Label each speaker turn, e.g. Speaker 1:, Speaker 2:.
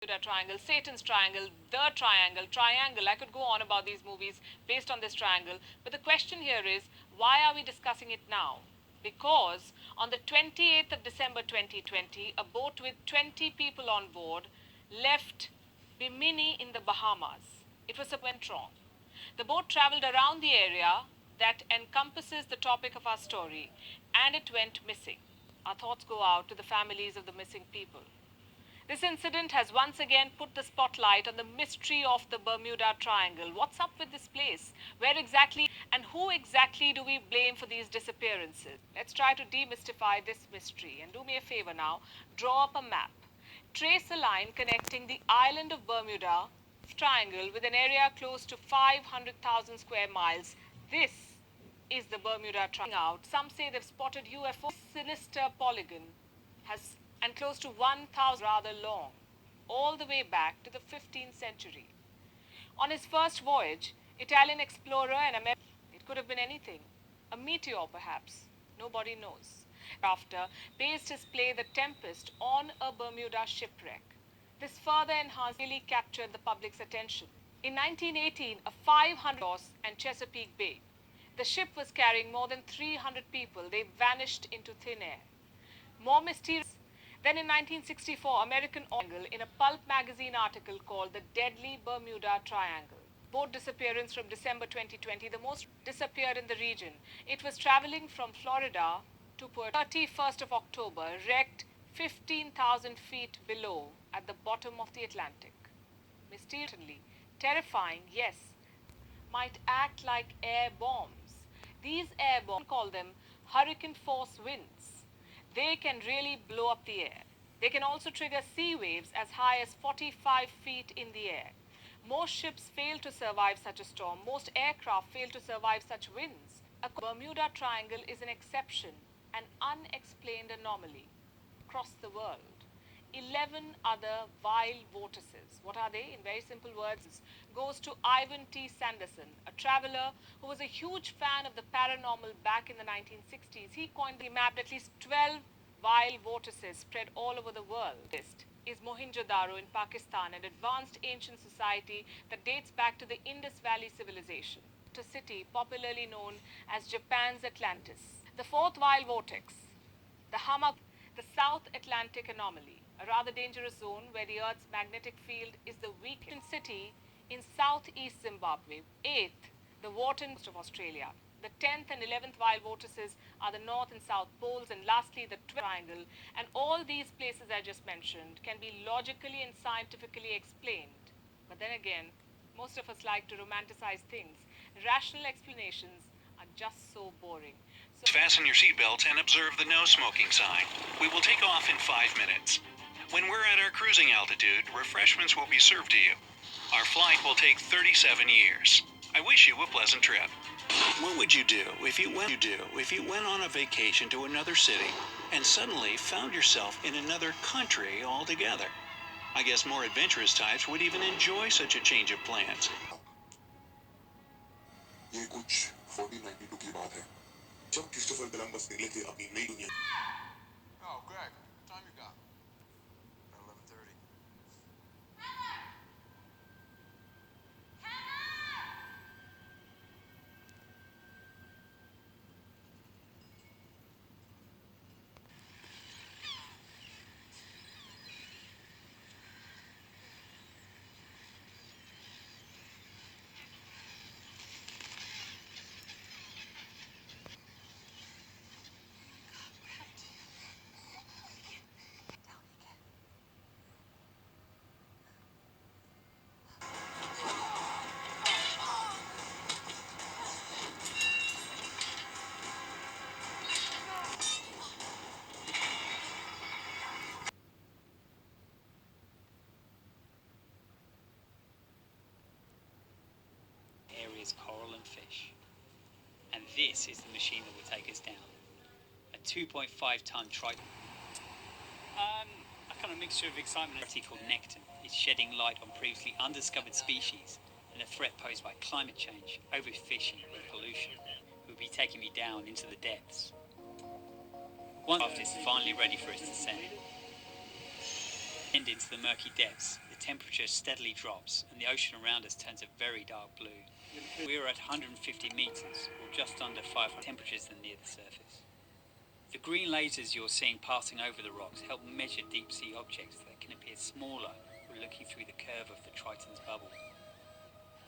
Speaker 1: Bermuda Triangle, Satan's Triangle, The Triangle. I could go on about these movies based on this triangle. But the question here is, why are we discussing it now? Because on the 28th of December 2020, a boat with 20 people on board left Bimini in the Bahamas. It was a went wrong. The boat traveled around the area that encompasses the topic of our story, and it went missing. Our thoughts go out to the families of the missing people. This incident has once again put the spotlight on the mystery of the Bermuda Triangle. What's up with this place? Where exactly and who exactly do we blame for these disappearances? Let's try to demystify this mystery. And do me a favor now, draw up a map. Trace a line connecting the island of Bermuda Triangle with an area close to 500,000 square miles. This is the Bermuda Triangle. Some say they've spotted UFO. Sinister polygon has and close to 1,000 rather long, all the way back to the 15th century. On his first voyage, Italian explorer and American, it could have been anything, a meteor perhaps, nobody knows. After, based his play The Tempest on a Bermuda shipwreck. This further enhanced really captured the public's attention. In 1918, a 500 loss and Chesapeake Bay. The ship was carrying more than 300 people. They vanished into thin air. More mysterious. Then in 1964, American Oil in a pulp magazine article called The Deadly Bermuda Triangle. Boat disappearance from December 2020, the most disappeared in the region. It was traveling from Florida to Puerto 31st of October, wrecked 15,000 feet below at the bottom of the Atlantic. Mysteriously, terrifying, yes, might act like air bombs. These air bombs, call them hurricane force winds. They can really blow up the air. They can also trigger sea waves as high as 45 feet in the air. Most ships fail to survive such a storm. Most aircraft fail to survive such winds. A Bermuda Triangle is an exception, an unexplained anomaly across the world. 11 other vile vortices. What are they? In very simple words, goes to Ivan T. Sanderson, a traveler who was a huge fan of the paranormal back in the 1960s. He coined, he mapped at least 12 vile vortices spread all over the world. This is Mohenjo-daro in Pakistan, an advanced ancient society that dates back to the Indus Valley civilization, a city popularly known as Japan's Atlantis. The fourth vile vortex, the South Atlantic anomaly, a rather dangerous zone where the Earth's magnetic field is the weakest city in southeast Zimbabwe. Eighth, the Wharton coast of Australia. The 10th and 11th vile vortices are the North and South poles, and lastly the Triangle. And all these places I just mentioned can be logically and scientifically explained. But then again, most of us like to romanticize things. Rational explanations are just so boring.
Speaker 2: Fasten your seatbelts and observe the no smoking sign. We will take off in 5 minutes. When we're at our cruising altitude, refreshments will be served to you. Our flight will take 37 years. I wish you a pleasant trip. What would you do if you went on a vacation to another city and suddenly found yourself in another country altogether? I guess more adventurous types would even enjoy such a change of plans.
Speaker 3: ये कुछ 1492 की बात है जब Christopher Columbus निकले थे अपनी नई दुनिया
Speaker 4: Oh, Greg, what time you got? 11:30.
Speaker 5: Areas coral and fish. And this is the machine that will take us down. A 2.5-ton a kind of mixture of excitement and called Necton is shedding light on previously undiscovered species and the threat posed by climate change, overfishing and pollution will be taking me down into the depths. One craft is finally ready for its descent. And into the murky depths, the temperature steadily drops and the ocean around us turns a very dark blue. We're at 150 meters, or just under 500 temperatures than near the surface. The green lasers you're seeing passing over the rocks help measure deep sea objects that can appear smaller when looking through the curve of the Triton's bubble.